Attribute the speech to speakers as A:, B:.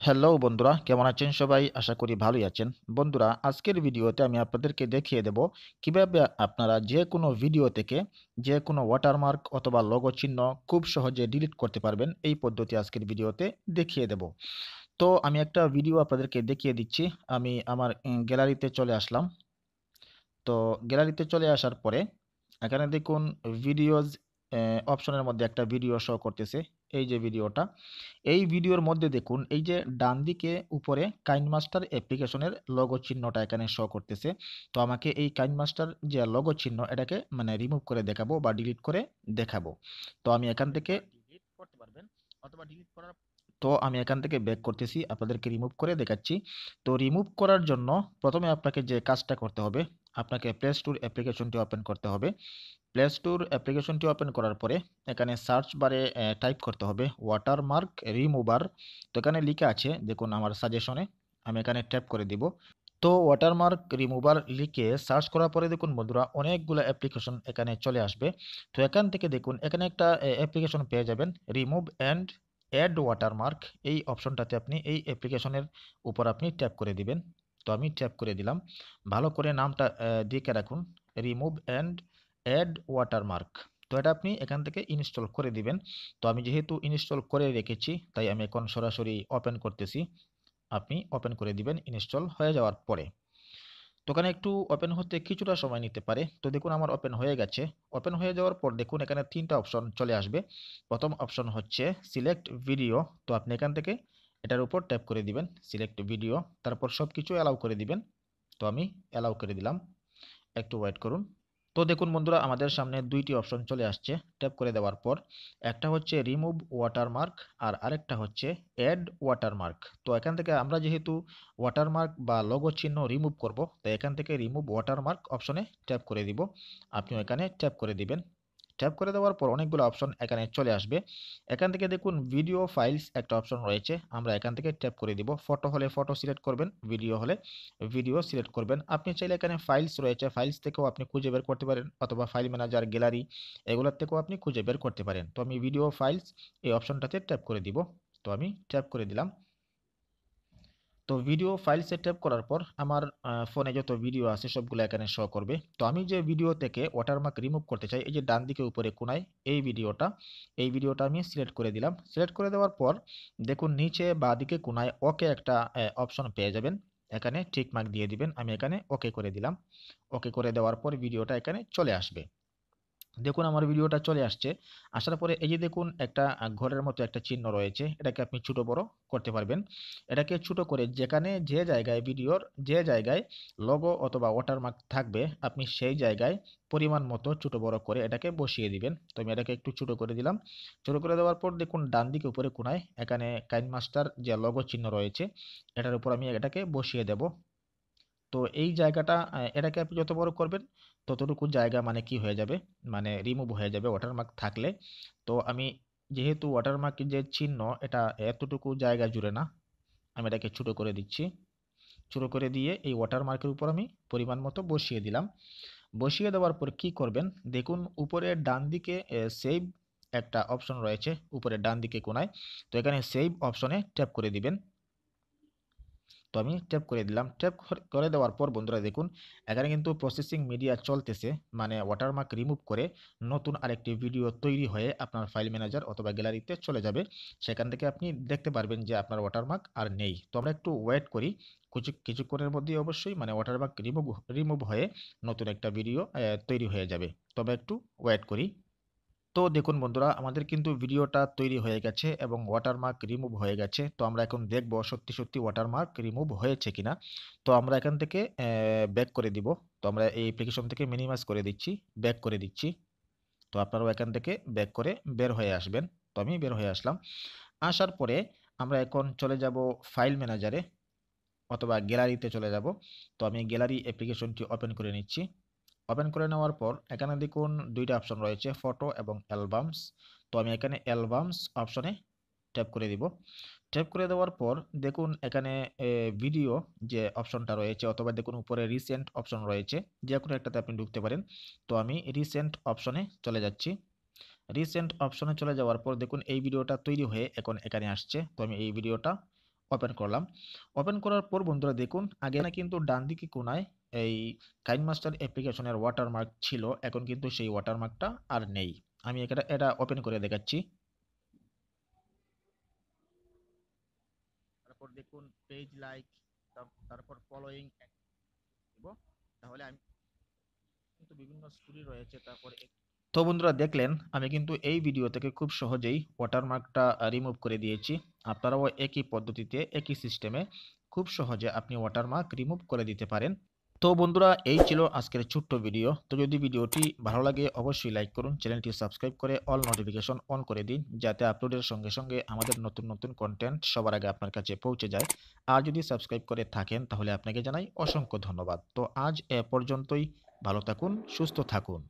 A: Hello বন্ধুরা, কেমন আছেন সবাই? আশা করি ভালোই আছেন। বন্ধুরা, আজকের ভিডিওতে আমি আপনাদেরকে দেখিয়ে দেব কিভাবে আপনারা যে কোনো ভিডিও থেকে যে কোনো ওয়াটারমার্ক অথবা লোগো চিহ্ন খুব সহজে ডিলিট করতে পারবেন। এই পদ্ধতি আজকের ভিডিওতে দেখিয়ে দেব। তো আমি একটা ভিডিও আপনাদেরকে দেখিয়ে দিচ্ছি। আমি আমার গ্যালারিতে চলে আসলাম। তো গ্যালারিতে চলে আসার পরে এখানে দেখুন ভিডিওজ অপশনের মধ্যে একটা ভিডিও শো করতেছে। এই যে ভিডিওটা, এই ভিডিওর মধ্যে দেখুন এই যে ডান দিকে উপরে কাইনমাস্টার অ্যাপ্লিকেশনের লোগো চিহ্নটা এখানে শো করতেছে। তো আমাকে এই কাইনমাস্টার যে লোগো চিহ্ন এটাকে মানে রিমুভ করে দেখাবো বা ডিলিট করে দেখাবো। তো আমি এখান থেকে ডিলিট করতে পারবেন অথবা ডিলিট করার তো আমি এখান থেকে ব্যাক করতেছি, আপনাদেরকে রিমুভ করে দেখাচ্ছি। তো রিমুভ করার জন্য প্রথমে আপনাকে যে কাজটা করতে হবে, আপনাকে প্লে স্টোর অ্যাপ্লিকেশনটি ওপেন করতে হবে। প্লে স্টোর অ্যাপ্লিকেশনটি ওপেন করার পরে এখানে সার্চ বারে টাইপ করতে হবে ওয়াটারমার্ক রিমুভার। তো এখানে লেখা আছে দেখুন আমার সাজেশনে, আমি এখানে ট্যাপ করে দিব। তো ওয়াটারমার্ক রিমুভার লিখে সার্চ করার পরে দেখুন বন্ধুরা অনেকগুলো অ্যাপ্লিকেশন এখানে চলে আসবে। তো এখান থেকে দেখুন এখানে একটা অ্যাপ্লিকেশন পেয়ে যাবেন, রিমুভ অ্যান্ড অ্যাড ওয়াটারমার্ক। এই অপশনটাতে আপনি এই অ্যাপ্লিকেশনের উপর আপনি ট্যাপ করে দিবেন। তো আমি ট্যাপ করে দিলাম। ভালো করে নামটা দেখে রাখুন, রিমুভ অ্যান্ড অ্যাড ওয়াটারমার্ক। তো এটা আপনি এখান থেকে ইনস্টল করে দিবেন। তো আমি যেহেতু ইনস্টল করে রেখেছি তাই আমি এখন সরাসরি ওপেন করতেছি। আপনি ওপেন করে দিবেন ইনস্টল হয়ে যাওয়ার পরে। তো ওখানে একটু ওপেন হতে কিছুটা সময় নিতে পারে। তো দেখুন আমার ওপেন হয়ে গেছে। ওপেন হয়ে যাওয়ার পর দেখুন এখানে ৩ টা অপশন চলে আসবে। প্রথম অপশন হচ্ছে সিলেক্ট ভিডিও। তো আপনি এখান থেকে এটার উপর ট্যাপ করে দিবেন, সিলেক্ট ভিডিও। তারপর সবকিছু অ্যালাউ করে দিবেন। তো আমি অ্যালাউ করে দিলাম। একটু ওয়েট করুন। তো দেখুন বন্ধুরা আমাদের সামনে ২ টি অপশন চলে আসছে। ট্যাপ করে দেওয়ার পর একটা হচ্ছে রিমুভ ওয়াটারমার্ক আর আরেকটা হচ্ছে অ্যাড ওয়াটারমার্ক। তো এখান থেকে আমরা যেহেতু ওয়াটারমার্ক বা লোগো চিহ্ন রিমুভ করব, তো এখান থেকে রিমুভ ওয়াটারমার্ক অপশনে ট্যাপ করে দিব। আপনিও এখানে ট্যাপ করে দিবেন। ট্যাপ করে দেওয়ার পর অনেকগুলো অপশন এখানে চলে আসবে। এখান থেকে দেখুন ভিডিও ফাইলস একটা অপশন রয়েছে, আমরা এখান থেকে ট্যাপ করে দিব। ফটো হলে ফটো সিলেক্ট করবেন, ভিডিও হলে ভিডিও সিলেক্ট করবেন। আপনি চাইলে এখানে ফাইলস রয়েছে, ফাইলস থেকেও আপনি খুঁজে বের করতে পারেন অথবা ফাইল ম্যানেজার গ্যালারি এগুলোর থেকেও আপনি খুঁজে বের করতে পারেন। তো আমি ভিডিও ফাইলস এই অপশনটাতে ট্যাপ করে দিব। তো আমি ট্যাপ করে দিলাম। তো ভিডিও ফাইলসে ট্যাপ করার পর আমার ফোনে যত ভিডিও আছে সবগুলো এখানে শো করবে। তো আমি যে ভিডিও থেকে ওয়াটারমার্ক রিমুভ করতে চাই, এই যে ডান দিকে উপরে কোনায় এই ভিডিওটা আমি সিলেক্ট করে দিলাম। সিলেক্ট করে দেওয়ার পর দেখুন নিচে বাঁদিকে কোনায় ওকে একটা অপশন পেয়ে যাবেন। এখানে টিক মার্ক দিয়ে দিবেন। আমি এখানে ওকে করে দিলাম। ওকে করে দেওয়ার পর ভিডিওটা এখানে চলে আসবে। দেখুন আমার ভিডিওটা চলে আসছে। আসার পরে এই যে দেখুন একটা ঘরের মতো একটা চিহ্ন রয়েছে। এটাকে আপনি ছোট বড় করতে পারবেন। এটাকে ছোট করে যেখানে যে জায়গায় ভিডিওর যে জায়গায় লোগো অথবা ওয়াটারমার্ক থাকবে আপনি সেই জায়গায় পরিমাণ মতো ছোট বড় করে এটাকে বসিয়ে দিবেন। তো আমি এটাকে একটু ছোট করে দিলাম। ছোট করে দেওয়ার পর দেখুন ডান দিকে উপরে কোণায় এখানে কাইনমাস্টার যে লোগো চিহ্ন রয়েছে এটার উপর আমি এটাকে বসিয়ে দেব। তো এই জায়গাটা এটাকে আপনি যত বড় করবেন ততটুকু জায়গা মানে কি হয়ে যাবে, মানে রিমুভ হয়ে যাবে ওয়াটারমার্ক থাকলে। তো আমি যেহেতু ওয়াটারমার্কের যে চিহ্ন এটা এতটুকু জায়গা জুড়ে না, আমি এটাকে ছোট করে দিচ্ছি। ছোট করে দিয়ে এই ওয়াটারমার্কের উপর আমি পরিমাণ মতো বসিয়ে দিলাম। বসিয়ে দেওয়ার পর কি করবেন, দেখুন উপরে ডান দিকে সেভ একটা অপশন রয়েছে উপরে ডান দিকে কোনায়। তো এখানে সেভ অপশনে ট্যাপ করে দিবেন। তো আমি ট্যাপ করে দিলাম। ট্যাপ করে দেওয়ার পর বন্ধুরা দেখুন এখানে কিন্তু প্রসেসিং মিডিয়া চলতেছে, মানে ওয়াটারমার্ক রিমুভ করে নতুন আরেকটি ভিডিও তৈরি হয়ে আপনার ফাইল ম্যানেজার অথবা গ্যালারিতে চলে যাবে। সেখান থেকে আপনি দেখতে পারবেন যে আপনার ওয়াটারমার্ক আর নেই। তো আমরা একটু ওয়েট করি, কিছুক্ষণের মধ্যেই অবশ্যই মানে ওয়াটারমার্ক রিমুভ হয়ে নতুন একটা ভিডিও তৈরি হয়ে যাবে। তবে একটু ওয়েট করি। তো দেখুন বন্ধুরা আমাদের কিন্তু ভিডিওটা তৈরি হয়ে গেছে এবং ওয়াটারমার্ক রিমুভ হয়ে গেছে। তো আমরা এখন দেখব সত্যি সত্যি ওয়াটারমার্ক রিমুভ হয়েছে কিনা। তো আমরা এখান থেকে ব্যাক করে দিব। তো আমরা এই অ্যাপ্লিকেশন থেকে মিনিমাইজ করে দিচ্ছি, ব্যাক করে দিচ্ছি। তো আপনারাও এখান থেকে ব্যাক করে বের হয়ে আসবেন। তো আমি বের হয়ে আসলাম। আসার পরে আমরা এখন চলে যাব ফাইল ম্যানেজারে অথবা গ্যালারিতে চলে যাব। তো আমি গ্যালারি অ্যাপ্লিকেশনটি ওপেন করে নিচ্ছি। ওপেন করে নেওয়ার পর এখানে দেখুন ২ টা অপশন রয়েছে, ফটো এবং অ্যালবামস। তো আমি এখানে অ্যালবামস অপশনে ট্যাপ করে দিব। ট্যাপ করে দেওয়ার পর দেখুন এখানে ভিডিও যে অপশনটা রয়েছে অথবা দেখুন উপরে রিসেন্ট অপশন রয়েছে, যে কোনো একটাতে আপনি ঢুকতে পারেন। তো আমি রিসেন্ট অপশনে চলে যাচ্ছি। রিসেন্ট অপশনে চলে যাওয়ার পর দেখুন এই ভিডিওটা তৈরি হয়ে এখন এখানে আসছে। তো আমি এই ভিডিওটা ওপেন করলাম। ওপেন করার পর বন্ধুরা দেখুন আগে না কিন্তু ডান দিকে কোণায় এই কাইনমাস্টার অ্যাপ্লিকেশনের ওয়াটারমার্ক ছিল, এখন কিন্তু সেই ওয়াটারমার্কটা আর নেই। আমি এটা ওপেন করে দেখাচ্ছি। তারপর দেখুন পেজ লাইক, তারপর ফলোইং দিব, তাহলে আমি কিন্তু বিভিন্ন স্টোরি রয়েছে। তো বন্ধুরা দেখলেন আমি কিন্তু এই ভিডিও থেকে খুব সহজেই ওয়াটারমার্কটা রিমুভ করে দিয়েছি। আপনারাও একই পদ্ধতিতে একই সিস্টেমে খুব সহজে আপনি ওয়াটারমার্ক রিমুভ করে দিতে পারেন। তো বন্ধুরা এই ছিল আজকের ছোট্ট ভিডিও। তো যদি ভিডিওটি ভালো লাগে অবশ্যই লাইক করুন, চ্যানেলটি সাবস্ক্রাইব করে অল নোটিফিকেশন অন করে দিন, যাতে আপলোডের সঙ্গে সঙ্গে আমাদের নতুন নতুন কন্টেন্ট সবার আগে আপনার কাছে পৌঁছে যায়। আর যদি সাবস্ক্রাইব করে থাকেন তাহলে আপনাকে জানাই অসংখ্য ধন্যবাদ। তো আজ এ পর্যন্তই। ভালো থাকুন, সুস্থ থাকুন।